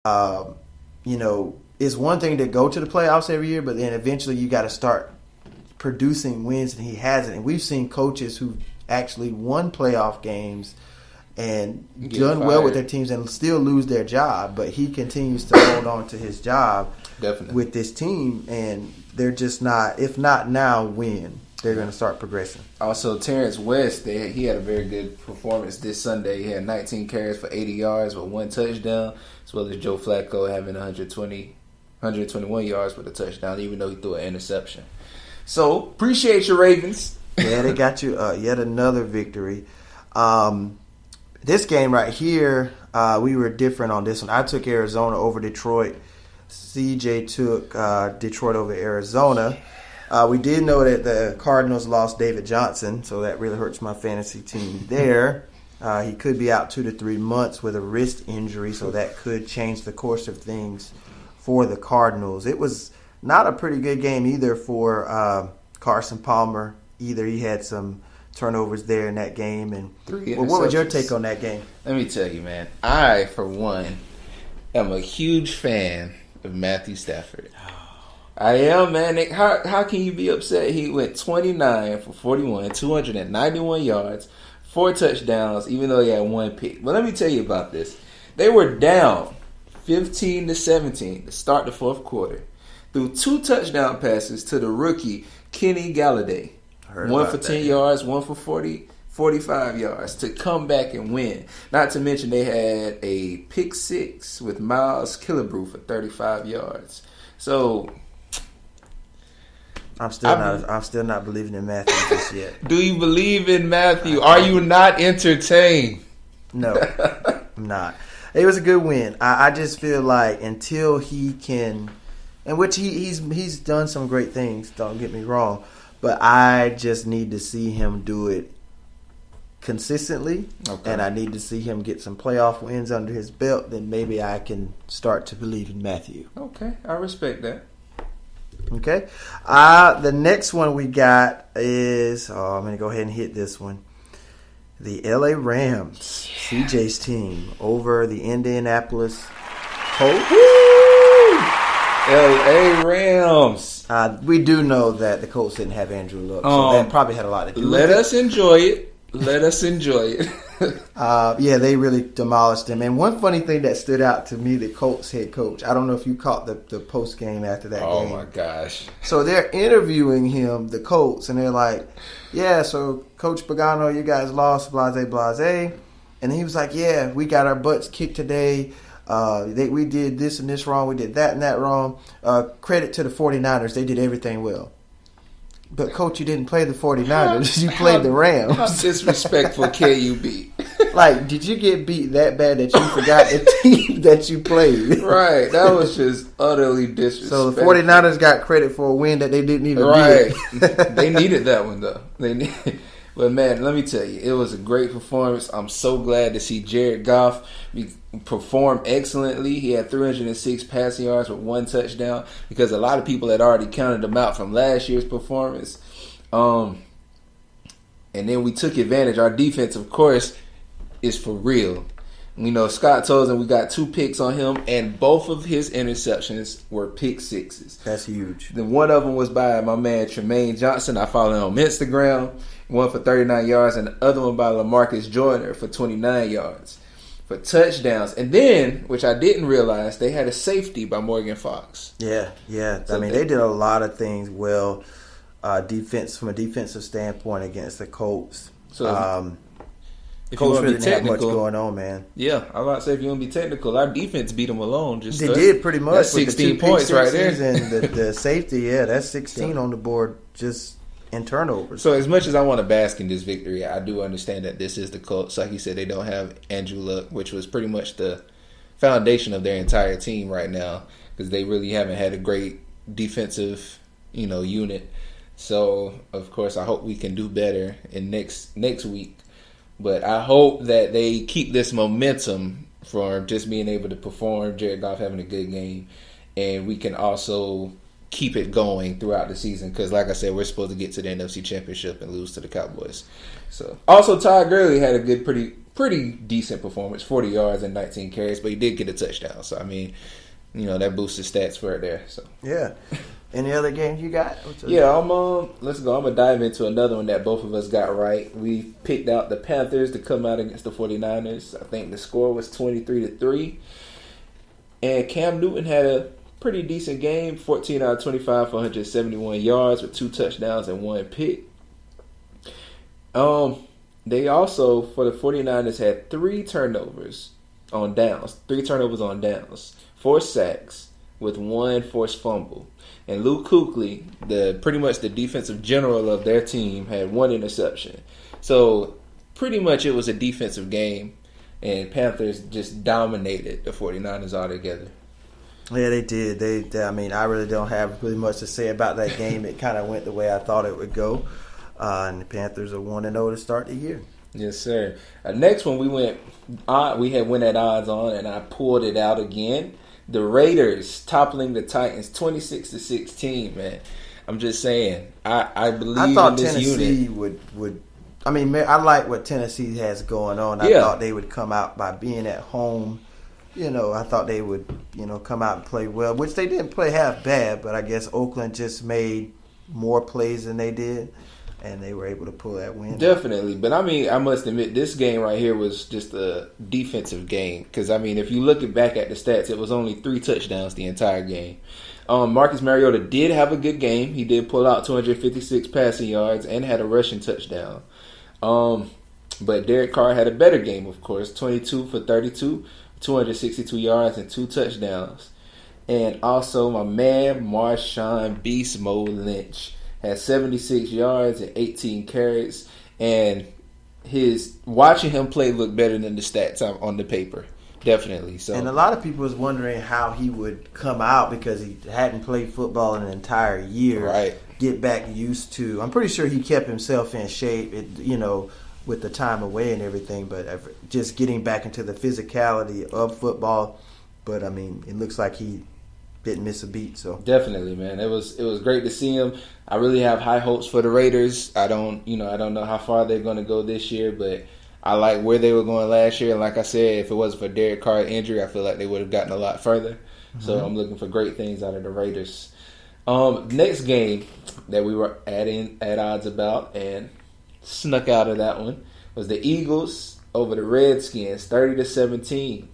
It's one thing to go to the playoffs every year, but then eventually you got to start producing wins, and he hasn't. And we've seen coaches who actually won playoff games and done well with their teams and still lose their job, but he continues to hold on to his job with this team, and they're just not, if not now, when they're going to start progressing. Also, Terrence West, he had a very good performance this Sunday. He had 19 carries for 80 yards with 1 touchdown, as well as Joe Flacco having 121 yards with a touchdown, even though he threw an interception. So, appreciate your Ravens. Yeah, they got you yet another victory. This game right here, we were different on this one. I took Arizona over Detroit. CJ took Detroit over Arizona. We did know that the Cardinals lost David Johnson, so that really hurts my fantasy team there. He could be out 2 to 3 months with a wrist injury, so that could change the course of things for the Cardinals. It was not a pretty good game either for Carson Palmer. Either he had some turnovers there in that game. And what was your take on that game? Let me tell you, man. I, for one, am a huge fan of Matthew Stafford. I am, man. How can you be upset? He went 29 for 41, 291 yards, 4 touchdowns, even though he had 1 pick. But let me tell you about this. They were down 15-17 to start the fourth quarter. Threw 2 touchdown passes to the rookie Kenny Galladay. One for 10 yards, one for 45 yards to come back and win. Not to mention they had a pick 6 with Miles Killebrew for 35 yards. So I'm still not believing in Matthew just yet. Do you believe in Matthew? Are you not entertained? No, I'm not. It was a good win. I just feel like until he can, and which he's done some great things. Don't get me wrong. But I just need to see him do it consistently, and I need to see him get some playoff wins under his belt. Then maybe I can start to believe in Matthew. Okay, I respect that. Okay. The next one we got is, I'm going to go ahead and hit this one. The LA Rams, CJ's team, over the Indianapolis Colts. LA Rams. We do know that the Colts didn't have Andrew Luck, so that probably had a lot to do with it. Let us enjoy it. Yeah, they really demolished them. And one funny thing that stood out to me, the Colts head coach, I don't know if you caught the post game after that game. Oh my gosh. So they're interviewing him, the Colts, and they're like, yeah, so Coach Pagano, you guys lost, blase, blase. And he was like, yeah, we got our butts kicked today. We did this and this wrong. We did that and that wrong. Credit to the 49ers. They did everything well. But, Coach, you didn't play the 49ers. You played the Rams. How disrespectful can you be? Like, did you get beat that bad that you forgot the team that you played? Right. That was just utterly disrespectful. So, the 49ers got credit for a win that they didn't even get. They needed that one, though. But, man, let me tell you, it was a great performance. I'm so glad to see Jared Goff perform excellently. He had 306 passing yards with 1 touchdown because a lot of people had already counted him out from last year's performance. And then we took advantage. Our defense, of course, is for real. You know, Scott Tolzien, we got 2 picks on him, and both of his interceptions were pick 6s. That's huge. Then one of them was by my man Tremaine Johnson. I follow him on Instagram. One for 39 yards, and the other one by LaMarcus Joyner for 29 yards for touchdowns. And then, which I didn't realize, they had a safety by Morgan Fox. Yeah. So they did a lot of things well, defense from a defensive standpoint against the Colts. So Colts really didn't have much going on, man. Yeah, I was about to say, if you want to be technical, our defense beat them alone. They did pretty much. That's 16 points right there. And the safety, that's 16 on the board just in turnovers. So as much as I want to bask in this victory, I do understand that this is the Colts. Like you said, they don't have Andrew Luck, which was pretty much the foundation of their entire team right now because they really haven't had a great defensive, unit. So, of course, I hope we can do better in next week. But I hope that they keep this momentum from just being able to perform, Jared Goff having a good game, and we can also keep it going throughout the season because, like I said, we're supposed to get to the NFC Championship and lose to the Cowboys. So, also, Todd Gurley had a pretty pretty decent performance, 40 yards and 19 carries, but he did get a touchdown. So, I mean, that boosts his stats right there. So yeah. Any other games you got? Yeah, let's go. I'm going to dive into another one that both of us got right. We picked out the Panthers to come out against the 49ers. I think the score was 23-3. And Cam Newton had a pretty decent game, 14 out of 25 for 171 yards with 2 touchdowns and 1 pick. They also, for the 49ers, had 3 turnovers on downs, 4 sacks with 1 forced fumble. And Luke Kuechly, pretty much the defensive general of their team, had 1 interception. So pretty much it was a defensive game, and Panthers just dominated the 49ers altogether. Yeah, they did. I mean, I really don't have really much to say about that game. It kind of went the way I thought it would go. And the Panthers are 1-0 to start the year. Yes, sir. Next one we had went at odds on, and I pulled it out again. The Raiders toppling the Titans 26-16, man. I'm just saying. I believe I thought in this Tennessee unit. would I mean, I like what Tennessee has going on. I thought they would come out by being at home. I thought they would, come out and play well, which they didn't play half bad, but I guess Oakland just made more plays than they did, and they were able to pull that win. Definitely. But, I mean, I must admit, this game right here was just a defensive game. Because, I mean, if you look back at the stats, it was only 3 touchdowns the entire game. Marcus Mariota did have a good game. He did pull out 256 passing yards and had a rushing touchdown. But Derek Carr had a better game, of course, 22 for 32, 262 yards and 2 touchdowns. And also my man, Marshawn Beast Mode Lynch, had 76 yards and 18 carries. And watching him play looked better than the stats on the paper. Definitely. So, and a lot of people was wondering how he would come out because he hadn't played football in an entire year. Right. Get back used to. I'm pretty sure he kept himself in shape, with the time away and everything. But just getting back into the physicality of football. But I mean, it looks like he didn't miss a beat. So definitely, man, it was great to see him. I really have high hopes for the Raiders. I don't know how far they're going to go this year, but I like where they were going last year. And like I said, if it wasn't for Derek Carr's injury, I feel like they would have gotten a lot further. Mm-hmm. So I'm looking for great things out of the Raiders. Next game that we were at odds about and snuck out of that one was the Eagles over the Redskins, 30-17.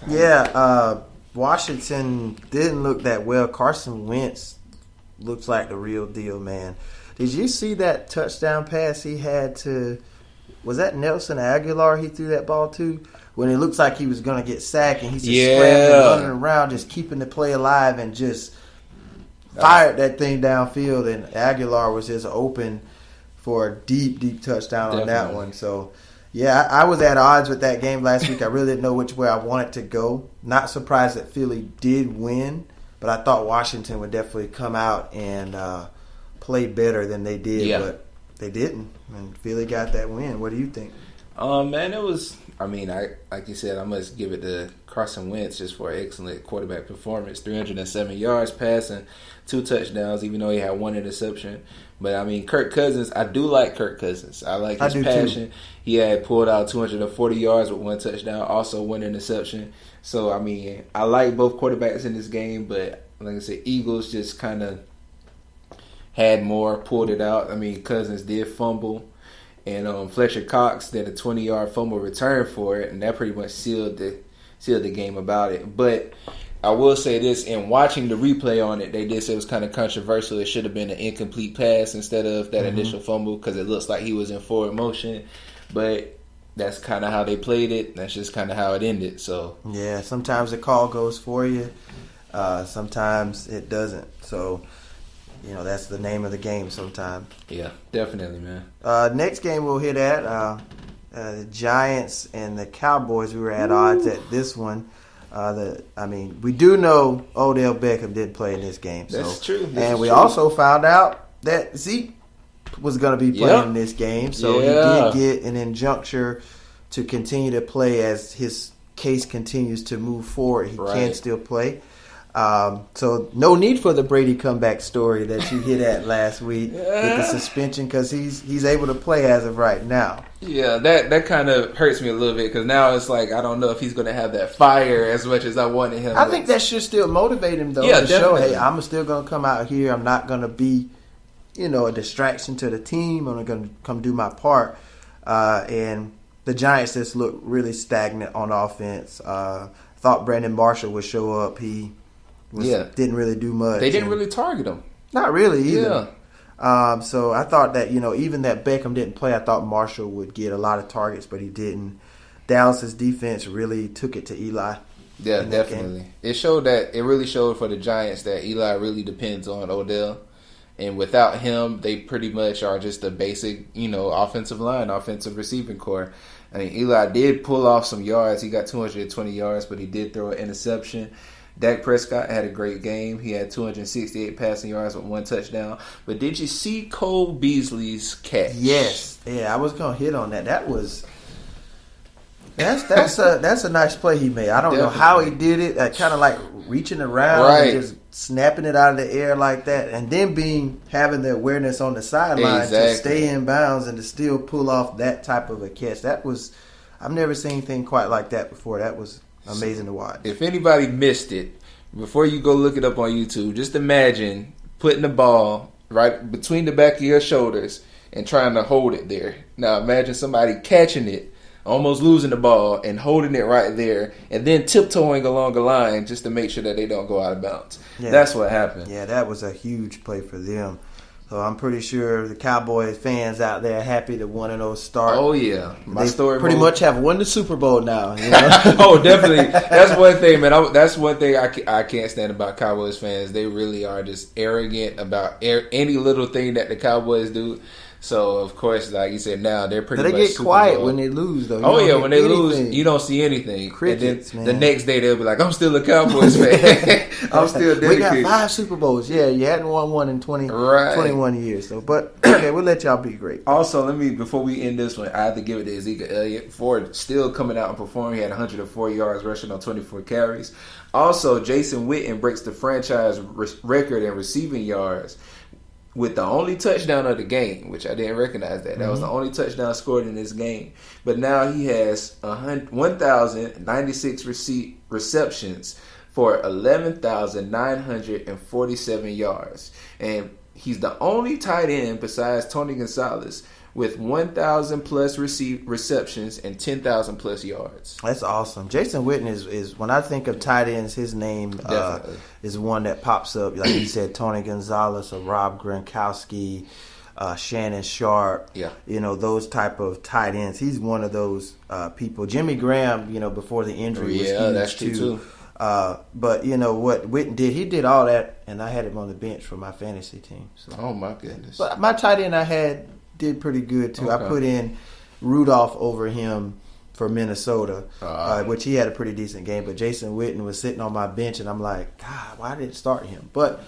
Yeah, Washington didn't look that well. Carson Wentz looks like the real deal, man. Did you see that touchdown pass he had to? Was that Nelson Aguilar he threw that ball to? When it looks like he was going to get sacked and he's just scrambling, running around, just keeping the play alive and just fired that thing downfield. And Aguilar was just open for a deep, deep touchdown on that one. So, yeah, I was at odds with that game last week. I really didn't know which way I wanted to go. Not surprised that Philly did win, but I thought Washington would definitely come out and play better than they did. Yeah. But they didn't, and Philly got that win. What do you think? Man, it was. I mean, like you said, I must give it to Carson Wentz just for an excellent quarterback performance. 307 yards passing, 2 touchdowns, even though he had 1 interception. But I mean, Kirk Cousins. I do like Kirk Cousins. I like his passion. Too. He had pulled out 240 yards with 1 touchdown, also 1 interception. So I mean, I like both quarterbacks in this game, but like I said, Eagles just kind of had more, pulled it out. I mean, Cousins did fumble, and Fletcher Cox did a 20-yard fumble return for it, and that pretty much sealed the game about it. But I will say this, in watching the replay on it, they did say it was kind of controversial. It should have been an incomplete pass instead of that initial fumble because it looks like he was in forward motion. But that's kind of how they played it. That's just kind of how it ended. So yeah, sometimes the call goes for you. Sometimes it doesn't. So that's the name of the game sometimes. Yeah, definitely, man. Next game we'll hit at the Giants and the Cowboys. We were at odds at this one. We do know Odell Beckham didn't play in this game. That's true. And we also found out that Zeke was going to be playing in this game. So he did get an injunction to continue to play as his case continues to move forward. He can still play. So no need for the Brady comeback story that you hit at last week with the suspension, because he's able to play as of right now. Yeah, that kind of hurts me a little bit, because now it's like I don't know if he's going to have that fire as much as I wanted him. I think that should still motivate him, though, to show, hey, I'm still going to come out here. I'm not going to be, a distraction to the team. I'm going to come do my part. And the Giants just look really stagnant on offense. Thought Brandon Marshall would show up. He didn't really do much. They didn't really target him. Not really either. Yeah. So I thought that, even that Beckham didn't play, I thought Marshall would get a lot of targets, but he didn't. Dallas's defense really took it to Eli. Yeah, definitely. It really showed for the Giants that Eli really depends on Odell. And without him, they pretty much are just a basic, offensive line, offensive receiving core. I mean, Eli did pull off some yards. He got 220 yards, but he did throw an interception. Dak Prescott had a great game. He had 268 passing yards with 1 touchdown. But did you see Cole Beasley's catch? Yes. Yeah, I was going to hit on that. That's a nice play he made. I don't know how he did it. Kind of like reaching around and just snapping it out of the air like that, and then having the awareness on the sideline to stay in bounds and to still pull off that type of a catch. I've never seen anything quite like that before. That was amazing to watch. If anybody missed it, before you go look it up on YouTube, just imagine putting the ball right between the back of your shoulders and trying to hold it there. Now imagine somebody catching it, almost losing the ball, and holding it right there, and then tiptoeing along the line just to make sure that they don't go out of bounds. Yeah. That's what happened. Yeah, that was a huge play for them. So I'm pretty sure the Cowboys fans out there are happy to 1-0 start. Oh, yeah. They pretty much have won the Super Bowl now. Oh, definitely. That's one thing, man. That's one thing I can't stand about Cowboys fans. They really are just arrogant about any little thing that the Cowboys do. So, of course, like you said, now they're pretty much they get quiet when they lose, though. When they lose, you don't see anything. Crickets, and then the next day they'll be like, I'm still a Cowboys fan. I'm still dedicated. We got 5 Super Bowls. Yeah, you hadn't won one in 21 years. So, but, okay, we'll let y'all be great. Also, before we end this one, I have to give it to Ezekiel Elliott for still coming out and performing. He had 104 yards rushing on 24 carries. Also, Jason Witten breaks the franchise record in receiving yards with the only touchdown of the game, which I didn't recognize that. That was the only touchdown scored in this game. But now he has 1,096 receptions for 11,947 yards. And he's the only tight end besides Tony Gonzalez with 1,000 plus receptions and 10,000 plus yards. That's awesome. Jason Witten is when I think of tight ends, his name is one that pops up. Like you said, Tony Gonzalez or Rob Gronkowski, Shannon Sharp. Yeah, those type of tight ends. He's one of those people. Jimmy Graham, before the injury, was huge that's true too. But what Witten did, he did all that, and I had him on the bench for my fantasy team. So. Oh my goodness! But my tight end I had did pretty good too. Okay. I put in Rudolph over him for Minnesota, which he had a pretty decent game. But Jason Witten was sitting on my bench, and I'm like, God, why didn't start him? But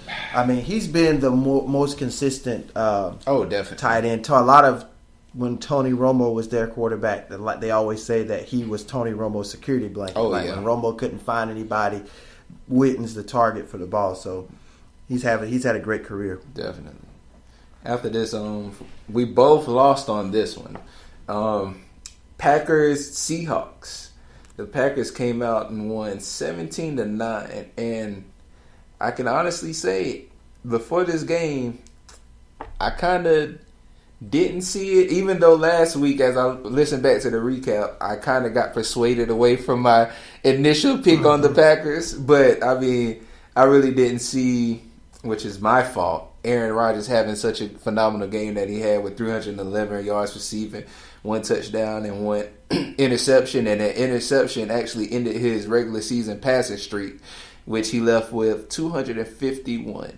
he's been the most consistent. Definitely tight end to a lot of when Tony Romo was their quarterback. They always say that he was Tony Romo's security blanket. When Romo couldn't find anybody, Witten's the target for the ball. So he's had a great career. Definitely. After this, we both lost on this one. Packers Seahawks. The Packers came out and won 17-9, and I can honestly say before this game, I kind of didn't see it. Even though last week, as I listened back to the recap, I kind of got persuaded away from my initial pick on the Packers. But I really didn't see, which is my fault, Aaron Rodgers having such a phenomenal game that he had with 311 yards receiving, 1 touchdown and 1 interception. And that interception actually ended his regular season passing streak, which he left with 251.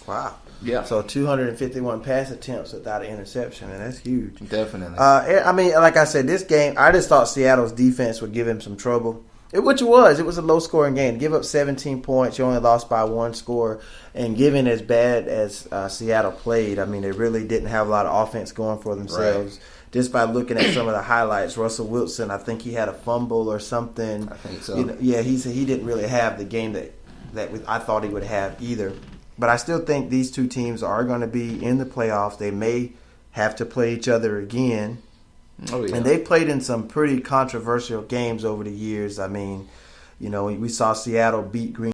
Wow. Yeah. So 251 pass attempts without an interception, and that's huge. Definitely. Like I said, this game, I just thought Seattle's defense would give him some trouble. Which it was. It was a low-scoring game. Give up 17 points. You only lost by 1 score. And given as bad as Seattle played, they really didn't have a lot of offense going for themselves. Right. Just by looking at some of the highlights, Russell Wilson, I think he had a fumble or something. I think so. He didn't really have the game I thought he would have either. But I still think these two teams are going to be in the playoffs. They may have to play each other again. Oh, yeah. And they've played in some pretty controversial games over the years. I mean, we saw Seattle beat Green